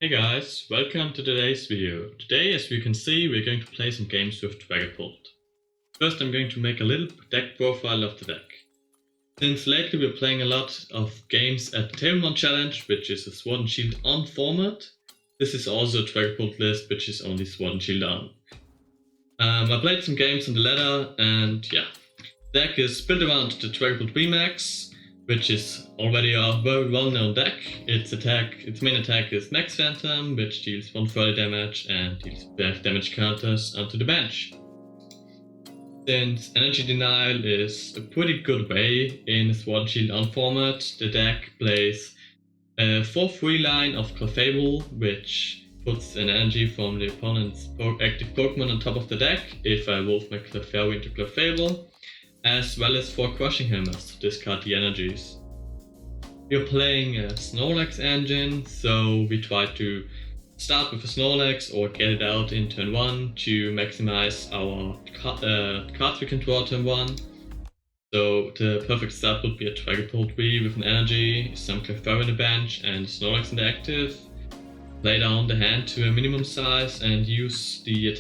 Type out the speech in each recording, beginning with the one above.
Hey guys, welcome to today's video. Today, as you can see, we're going to play some games with Dragapult. First, I'm going to make a little deck profile of the deck. Since lately we're playing a lot of games at the Table Mount Challenge, which is a Sword and Shield on format. This is also a Dragapult list, which is only Sword and Shield on. I played some games on the ladder, and yeah. The deck is built around the Dragapult VMAX, which is already a very well-known deck. Its main attack is Max Phantom, which deals 130 damage and deals 5 damage counters onto the bench. Since Energy Denial is a pretty good way in a Sword and Shield on format, the deck plays a 4-3 line of Clefable, which puts an energy from the opponent's active Pokemon on top of the deck if I wolf my Clefairy into Clefable, as well as 4 Crushing Hammers to discard the energies. We are playing a Snorlax engine, so we try to start with a Snorlax or get it out in turn 1 to maximize our cards we can draw turn 1. So the perfect start would be a Dragapult V with an energy, some Clefairy in the bench and Snorlax in the active. Play down the hand to a minimum size and use the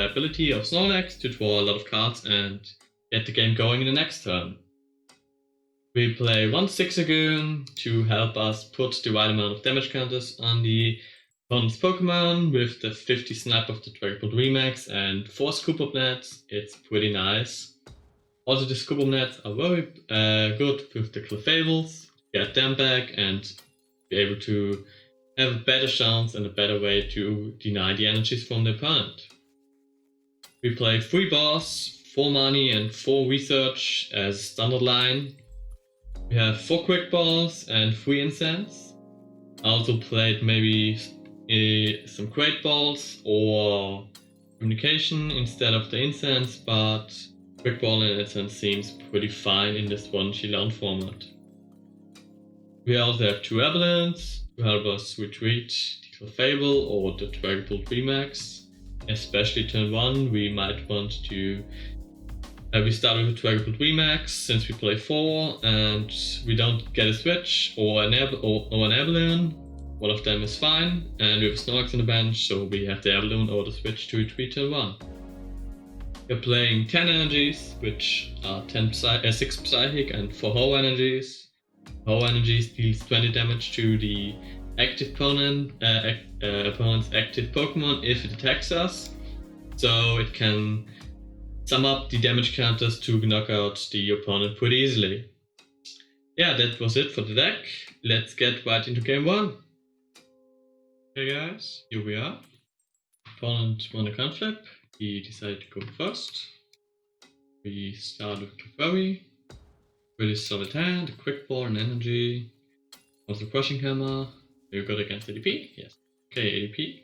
ability of Snorlax to draw a lot of cards and get the game going in the next turn. We play 1 Zigzagoon to help us put the right amount of damage counters on the opponent's Pokemon with the 50 snap of the Dragapult VMAX and 4 Scoop Up Nets. It's pretty nice. Also, the Scoop Up Nets are very good with the Clefables. Get them back and be able to have a better chance and a better way to deny the energies from the opponent. We play 3 Boss, 4 money and 4 research as standard line. We have 4 quick balls and 3 incense. I also played maybe some great balls or communication instead of the incense, but quick ball and incense seems pretty fine in this one Shield format. We also have 2 Avalanches to help us retreat the Clefable or the Dragapult VMAX. Especially turn 1, we might want to we start with a Dragapult VMAX since we play 4 and we don't get a switch or an Avalon. One of them is fine, and we have Snorlax on the bench, so we have the Avalon or the switch to retreat turn 1. We're playing 10 energies, which are 6 Psychic and 4 Ho energies. Ho energies deals 20 damage to the active opponent's active Pokemon if it attacks us, so it can sum up the damage counters to knock out the opponent pretty easily. Yeah, that was it for the deck. Let's get right into game 1. Okay guys, here we are. Opponent won a coin flip. He decided to go first. We start with Clefairy. Really solid hand, a quick ball and energy. Also Crushing Hammer. You're good against ADP? Yes. Okay, ADP.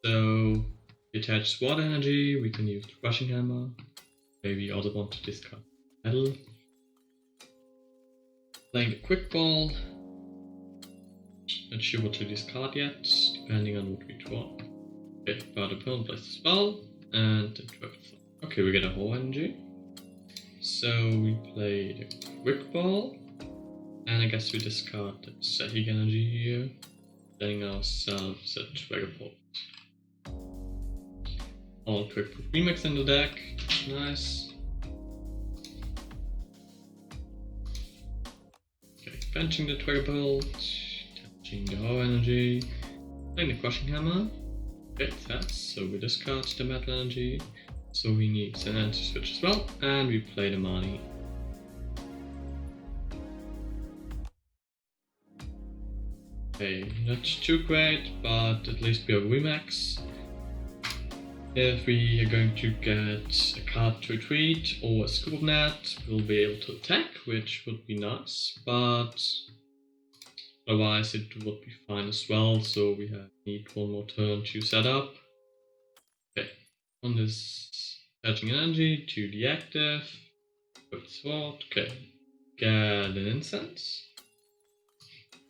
So we attach Sword energy, we can use the Crushing Hammer. Maybe we also want to discard Metal. Playing a quick ball. Not sure what to discard yet, depending on what we draw. Okay, but the opponent plays the spell and the Dragapult. Okay, we get a whole energy. So we play the quick ball. And I guess we discard the Psychic energy here. Letting ourselves a Dragapult. All Dragapult VMAX in the deck, nice. Okay, benching the Dragapult, touching the Ho energy, playing the Crushing Hammer. Okay, it hits, so we discard the Metal energy. So we need an anti-switch as well, and we play the money. Okay, not too great, but at least we have VMAX. If we are going to get a card to retreat or a Scoop of Net, we'll be able to attack, which would be nice, but otherwise it would be fine as well, so we need one more turn to set up. Okay, on this attaching energy to the active, with sword, okay, get an incense.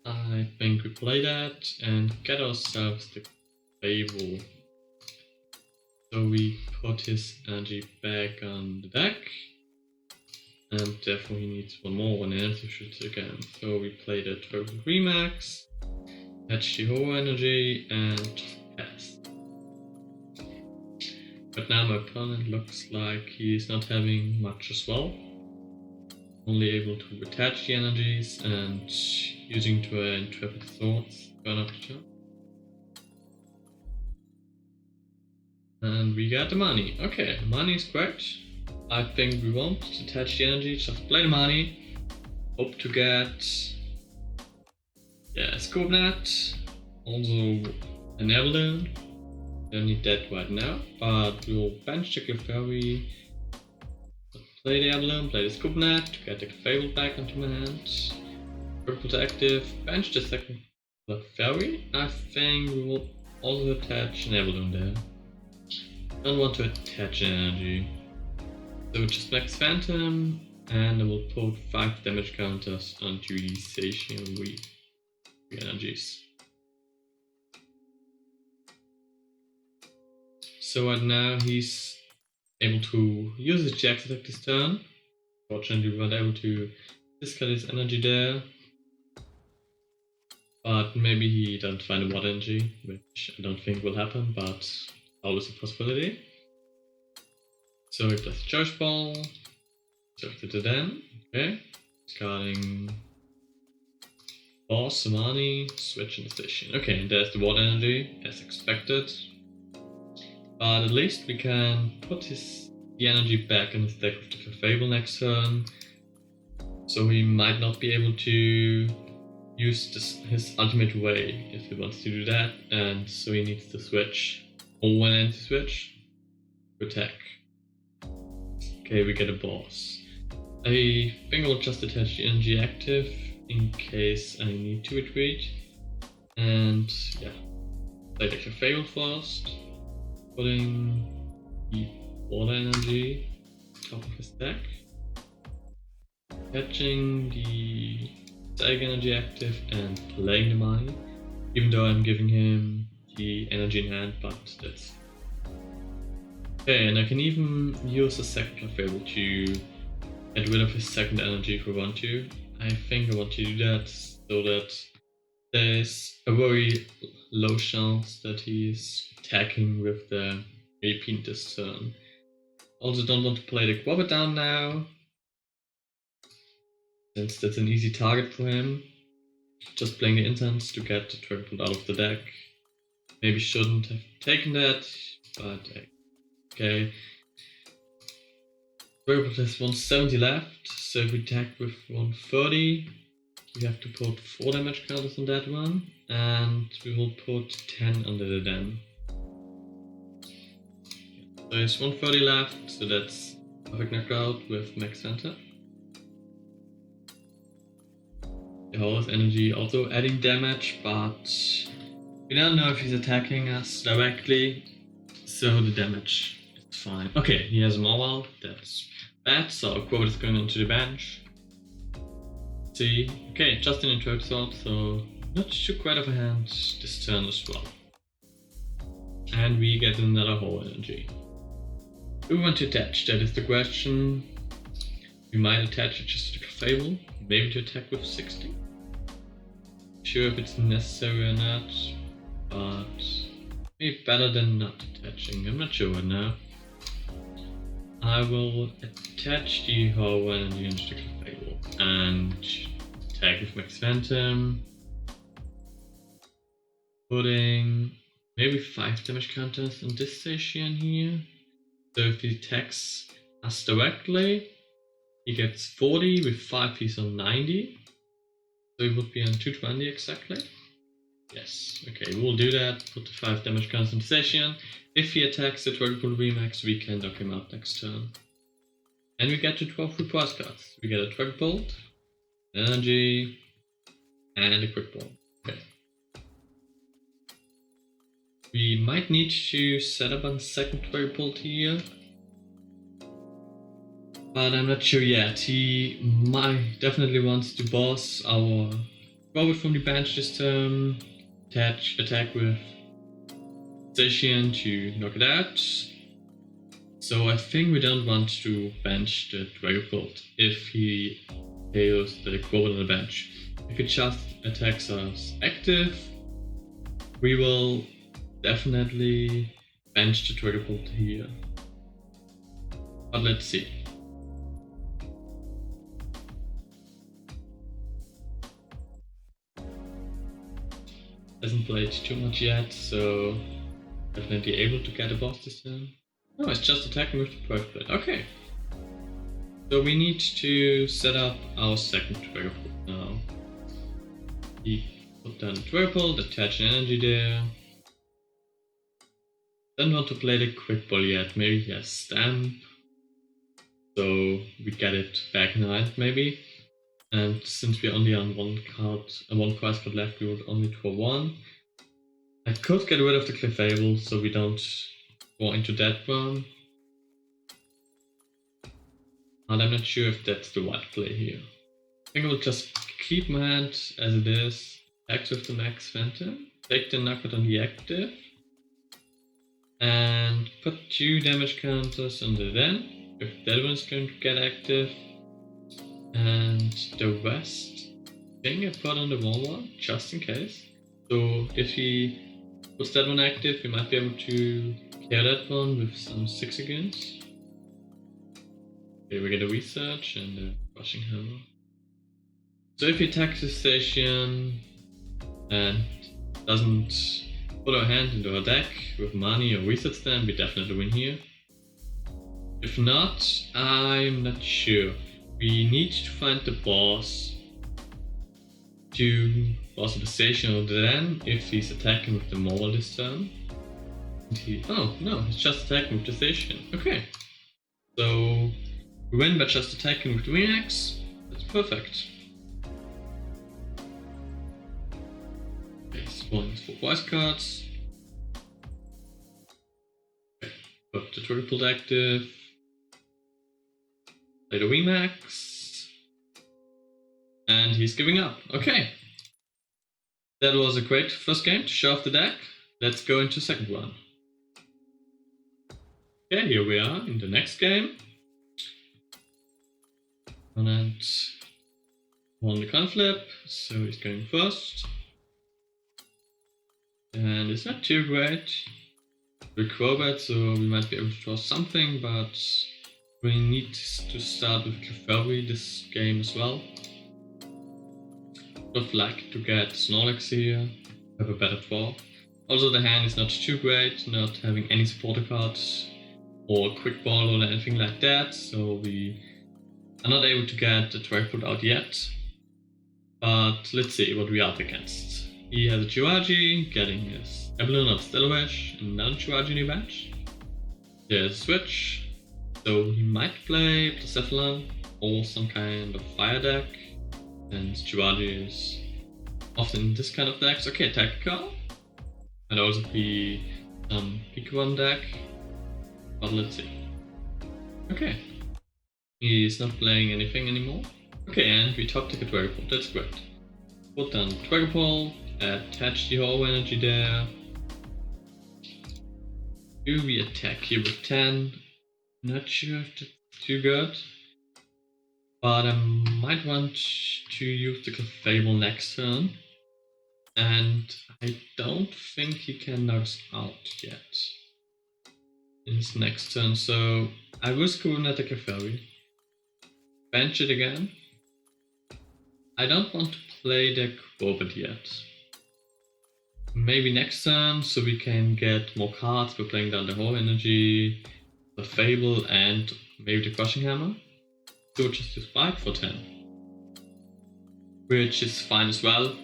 I think we play that and get ourselves the Fable. So we put his energy back on the deck, and therefore he needs one more, an energy switch again. So we play the Dragapult VMAX, Attach the whole energy and just pass. But now my opponent looks like he's not having much as well. Only able to attach the energies and using to intrepid swords burn up the turn. And we got the money. Okay, the money is great. I think we won't attach the energy, just play the money. Hope to get a scope net, also an Evelyn. Don't need that right now, but we'll bench the Clefairy, play the Evelyn, play the scoop net to get the Clefable back into my hand. Dragapult active, bench the second Clefairy. I think we will also attach an Evelyn there. Don't want to attach an energy. So just Max Phantom, and I will put 5 damage counters onto the Zacian energies. So right now he's able to use his Jax attack this turn. Fortunately we weren't able to discard his energy there. But maybe he doesn't find a water energy, which I don't think will happen, but always a possibility. So he plays Charge Ball, selected it then, okay. Discarding Boss, Samani, switch in the station. Okay, and there's the water energy, as expected. But at least we can put the energy back in his deck with the Clefable next turn. So he might not be able to use his ultimate way if he wants to do that, and so he needs to switch, or one anti-switch, to attack. Okay, we get a boss. I think I'll just attach the energy active in case I need to retreat. And yeah, play the Clefable first, putting the water energy on top of his deck, catching the Psychic energy active and playing the money, even though I'm giving him the energy in hand, but that's okay. And I can even use the second Clefable to get rid of his second energy if I want to. I think I want to do that so that there's a very low chance that he's attacking with the AP this turn. Also don't want to play the Quabba down now, since that's an easy target for him. Just playing the instants to get the Dragapult out of the deck. Maybe shouldn't have taken that, but okay. Dragapult has 170 left, so if we attack with 130, we have to put 4 damage counters on that one, and we will put 10 under the dam. So there's 130 left, so that's perfect knockout with Max Center. The Horus energy also adding damage, but we don't know if he's attacking us directly, so the damage is fine. Okay, he has a mobile, that's bad, so Quote is going onto the bench. See, okay, just an intrepid sword, so not too great of a hand this turn as well. And we get another whole energy. Do we want to attach? That is the question. We might attach it just to the Clefable, maybe to attack with 60. Sure if it's necessary or not, but maybe better than not attaching. I'm not sure right now. I will attach the whole energy into the Clefable and attack with Max Phantom, putting maybe 5 damage counters on this Zacian here. So if he attacks us directly, he gets 40, with 5 he's on 90. So it would be on 220 exactly. Yes, okay, we'll do that. Put the 5 damage counters on the Zacian. If he attacks the Dragapult VMAX, we can knock him out next turn. And we get to 12 request cards. We get a Dragapult, energy, and a quick ball. Okay. We might need to set up a second Dragapult here, but I'm not sure yet. He might definitely wants to boss our Robot from the bench this turn, attack with Zacian to knock it out. So I think we don't want to bench the Dragapult if he KOs the Quote on the bench. If it just attacks us active, we will definitely bench the Dragapult here. But let's see. Hasn't played too much yet, so definitely able to get a boss this turn. No, it's just attacking with the Dragapult. Okay. So we need to set up our second Dragapult now. We put down the Dragapult, attach an energy there. Don't want to play the Quick Ball yet, maybe yes, Stamp. So we get it back in hand maybe. And since we're only on one prize card left, we would only draw one. I could get rid of the Clefable so we don't go into that one. And I'm not sure if that's the right play here. I think I will just keep my hand as it is. Act with the Max Phantom. Take the knockout on the active. And put 2 damage counters on the den. If that one's going to get active. And the rest thing I put on the one just in case. So if he puts that one active, we might be able to clear that one with some 6 against. Okay, we get a research and a crushing hammer. So if he attacks his Zacian and doesn't put our hand into our deck with money or research stand, we definitely win here. If not, I'm not sure. We need to find the boss to boss the Zacian or then if he's attacking with the mobile this turn. Oh no, he's just attacking with the Zacian. Okay. So we win by just attacking with the VMAX. That's perfect. Okay, spawn 4 prize cards. Okay, put the Dragapult active. Play the VMAX. And he's giving up. Okay. That was a great first game to show off the deck. Let's go into second one. Okay, here we are in the next game. Opponent won the coin flip, so he's going first. And it's not too great. We're Crobat, so we might be able to draw something, but we need to start with Clefairy this game as well. Would have liked to get Snorlax here, have a better draw. Also the hand is not too great, not having any supporter cards or Quick Ball or anything like that, so we are not able to get the Dragapult out yet. But let's see what we are up against. He has a Chiwaji, getting his Emblem of Stellawash, and another Chiwaji in the bench. There's a switch, so he might play Cephalon or some kind of fire deck. And Chiwaji is often in this kind of decks. Okay, Tactical. Might also be some Pikachu deck. But let's see. Okay. He's not playing anything anymore. Okay, and we top tick a Dragapult. That's great. Put down Dragapult, attach the whole energy there. Do we attack here with 10? Not sure if that's too good. But I might want to use the Clefable next turn. And I don't think he can knock us out yet in his next turn, so I risk going at the Clefairy. Bench it again. I don't want to play the Crobat yet. Maybe next turn, so we can get more cards by playing down the whole energy, the Fable, and maybe the Crushing Hammer. So just use 5 for 10. Which is fine as well,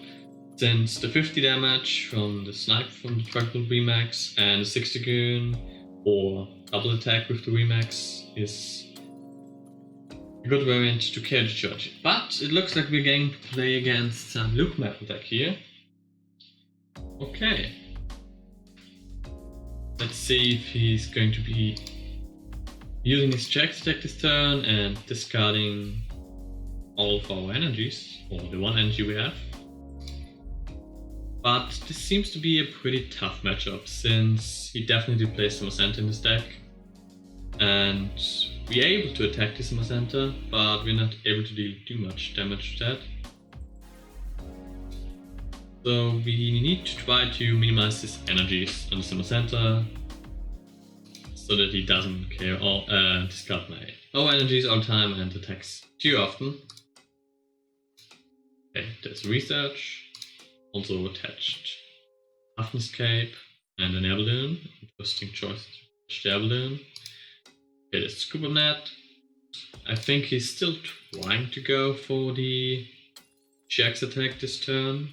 since the 50 damage from the snipe from the Dragapult VMAX and the 60 goon or double attack with the VMAX is a good variant to carry the charge. But it looks like we're going to play against some Lucmetal deck here. Okay. Let's see if he's going to be using his Jax deck this turn and discarding all of our energies, or the one energy we have. But this seems to be a pretty tough matchup, since he definitely plays Summer Center in this deck. And we're able to attack the Summer Center, but we're not able to deal too much damage to that. So we need to try to minimize his energies on the Summer Center so that he doesn't care or discard my energies all the time and attacks too often. Okay, there's research. Also attached Escape and an air balloon. Interesting choice to attach the air balloon. Okay, there's Scuba Net. I think he's still trying to go for the GX attack this turn,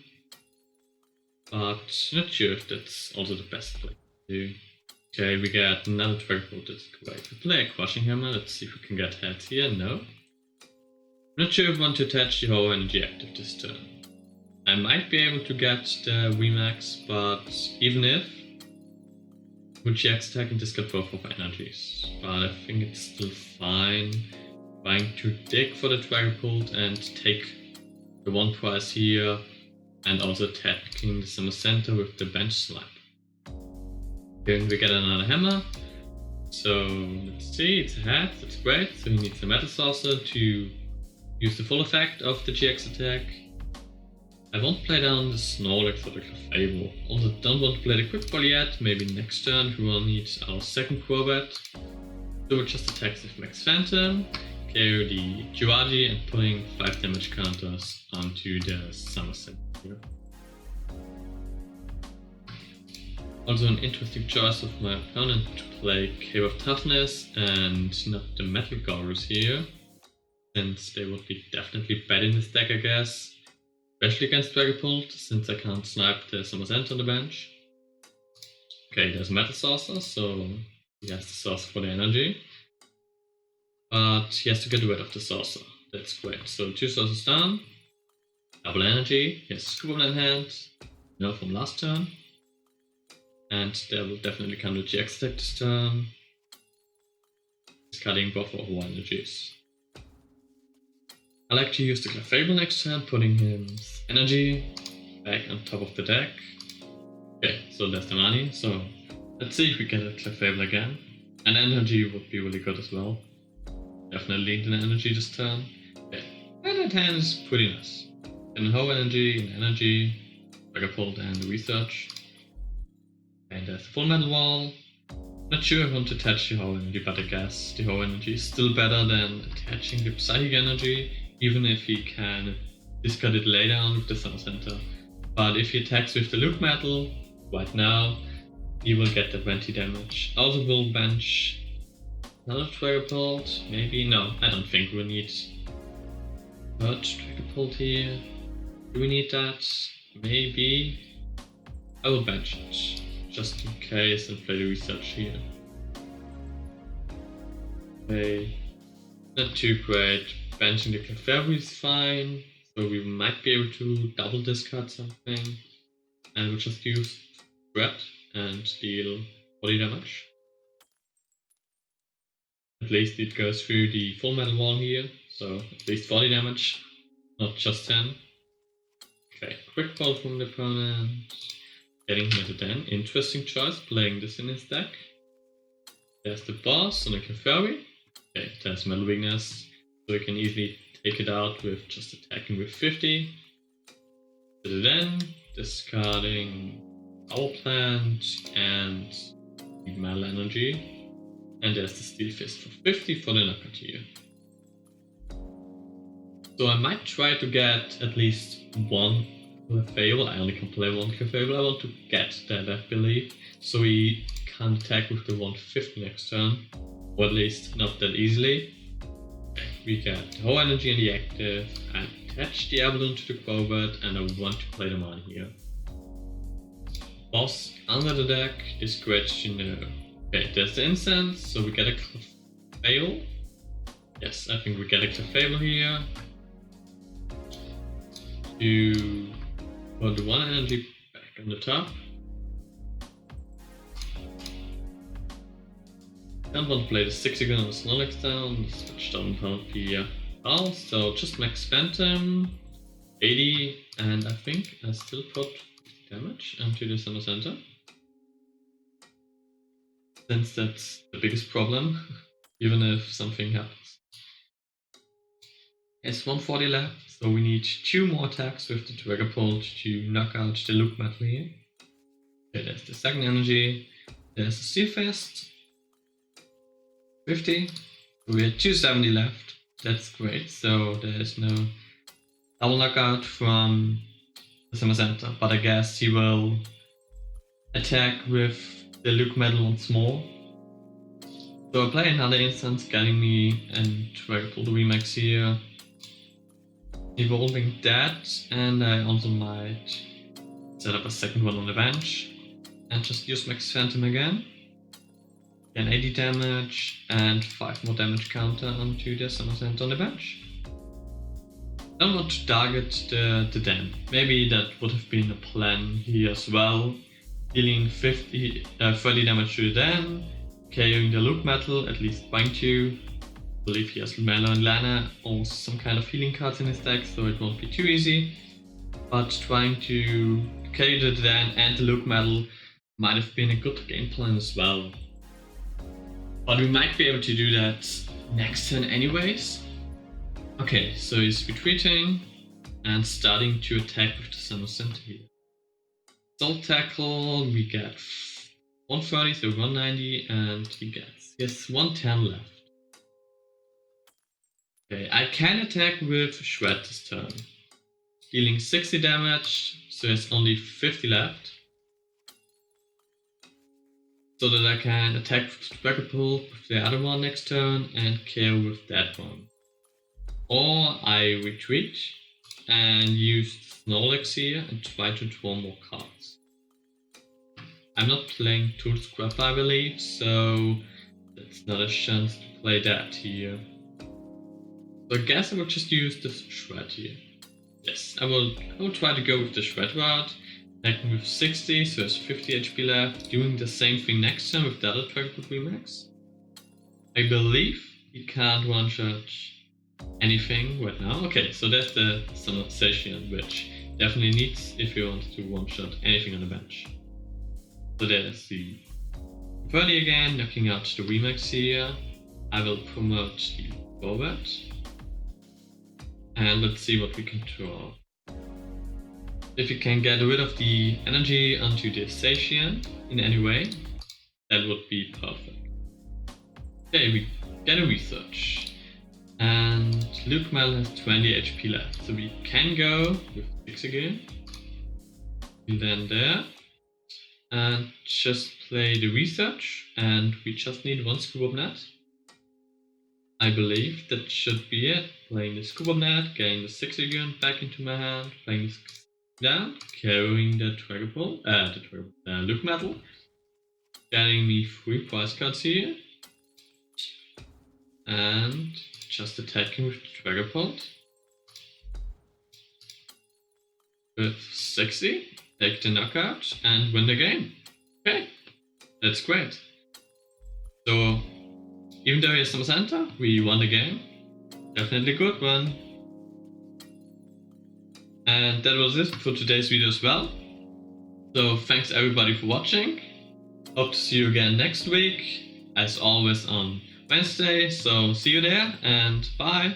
but not sure if that's also the best play to do. Okay, we get another Dragapult, that's great. We play a Crushing Hammer, let's see if we can get heads here. No. Not sure if we want to attach the whole energy active this turn. I might be able to get the VMAX, but even if, with GX attack and discard both of energies. But I think it's still fine. Trying to dig for the Dragapult and take the one prize here, and also attacking the Summer Center with the bench snipe. Then we get another hammer. So let's see, it's a head, that's great. So he needs a Metal Saucer to use the full effect of the GX attack. I won't play down the Snorlax or the Clefable. Also don't want to play the Quick Ball yet, maybe next turn we will need our second Crobat. So we'll just attack with Max Phantom, KO the Jirachi and putting 5 damage counters onto the Summer Center here. Also an interesting choice of my opponent to play Cave of Toughness and not the Metal Gorus here, since they would be definitely bad in this deck I guess. Especially against Dragapult, since I can't snipe the Summer Center on the bench. Okay, there's a Metal Saucer, so he has the saucer for the energy. But he has to get rid of the saucer. That's great. So 2 saucers down. Double energy. He has a Scuba in hand. No from last turn. And there will definitely come the GX attack this turn. Discarding both of our energies. I like to use the Clefable next turn, putting his energy back on top of the deck. Okay, so there's the money. So let's see if we get a Clefable again. And energy would be really good as well. Definitely need an energy this turn. Okay, and that hand is pretty nice. And whole energy, and energy, Dragapult and research. And there's the Full Metal Wall. Not sure if I want to attach the whole energy, but I guess the whole energy is still better than attaching the Psychic energy, even if he can discard it later on with the Summer Center. But if he attacks with the Lucmetal right now, he will get the 20 damage. Also will bench another Dragapult, maybe? No, I don't think we need third Dragapult here. Do we need that? Maybe. I will bench it, just in case, and play the research here. Okay, not too great. Benching the Clefable is fine, so we might be able to double discard something. And we'll just use Threat and deal 40 damage. At least it goes through the Full Metal Wall here, so at least 40 damage, not just 10. Okay, Quick Ball from the opponent. Getting him at a 10. Interesting choice, playing this in his deck. There's the boss on the Clefable. Okay, there's Metal Weakness, so we can easily take it out with just attacking with 50. So then, discarding Power Plant and Metal Energy. And there's the Steel Fist for 50 for the knockout here. So I might try to get at least one Clefable. I only can play one Clefable. I want to get that, I believe, so he can't attack with the 150 next turn, or at least not that easily. Okay, we get the whole energy in the active. I attach the air balloon to the Crobat, and I want to play them on here. Boss under the deck is great to know. Okay, there's the incense, so we get a Clefable. Yes, I think we get a Clefable here. To put the one energy back on the top. Don't want to play the 6 again on the Snorlax down, which doesn't help here. Well, so just Max Phantom, 80, and I think I still put damage onto the Summer Center. Since that's the biggest problem, even if something happens. It's 140 left, So we need 2 more attacks with the Dragapult to knock out the Lucmetal here. Okay, there's the second energy. There's the Steel Fist. 50. We have 270 left. That's great. So there is no double knockout from the Summer Center, but I guess he will attack with the Lucmetal once more. So I play another instance, getting me and Dragapult VMAX here, evolving that, and I also might set up a second one on the bench and just use Max Phantom again. Again 80 damage and 5 more damage counter onto the Summer Center on the bench. I don't want to target the Den. Maybe that would have been a plan here as well. Dealing 30 damage to the Den, KOing the Lucmetal, at least trying to. I believe he has Lucmetal and Lana, or some kind of healing cards in his deck, so it won't be too easy. But trying to KO the Den and the Lucmetal might have been a good game plan as well. But we might be able to do that next turn anyways. Okay, so he's retreating and starting to attack with the Summer Center here. Assault Tackle, we get 130, so 190, and he has 110 left. Okay, I can attack with Shred this turn, dealing 60 damage, so there's only 50 left. So that I can attack with Dragapult with the other one next turn and KO with that one. Or I retreat and use Snorlax here and try to draw more cards. I'm not playing Tool Scrap, I believe, so that's not a chance to play that here. So I guess I will just use the Shred here. Yes, I will try to go with the Shred route, attacking with 60, so there's 50 HP left, doing the same thing next turn with the other Dragapult VMAX. I believe he can't one-shot anything right now. Okay, so that's the Zacian, which definitely needs if you want to one-shot anything on the bench. So there's the 30 again, knocking out the VMAX here. I will promote the forward. And let's see what we can draw. If you can get rid of the energy onto the Zacian in any way, that would be perfect. Okay, we get a research. And Lucmetal has 20 HP left, so we can go with 6 again. And then there. And just play the research, and we just need 1 Scoop of Net. I believe that should be it. Playing the Scoop of Net, getting the 6 again back into my hand, playing this down, carrying the Dragapult, Lucmetal, getting me 3 prize cards here, and just attacking with the Dragapult with 60. Take the knockout and win the game. Okay, that's great. So, even though he has some center, we won the game. Definitely a good one. And that was it for today's video as well. So, thanks everybody for watching. Hope to see you again next week, as always on Wednesday. So, see you there and bye.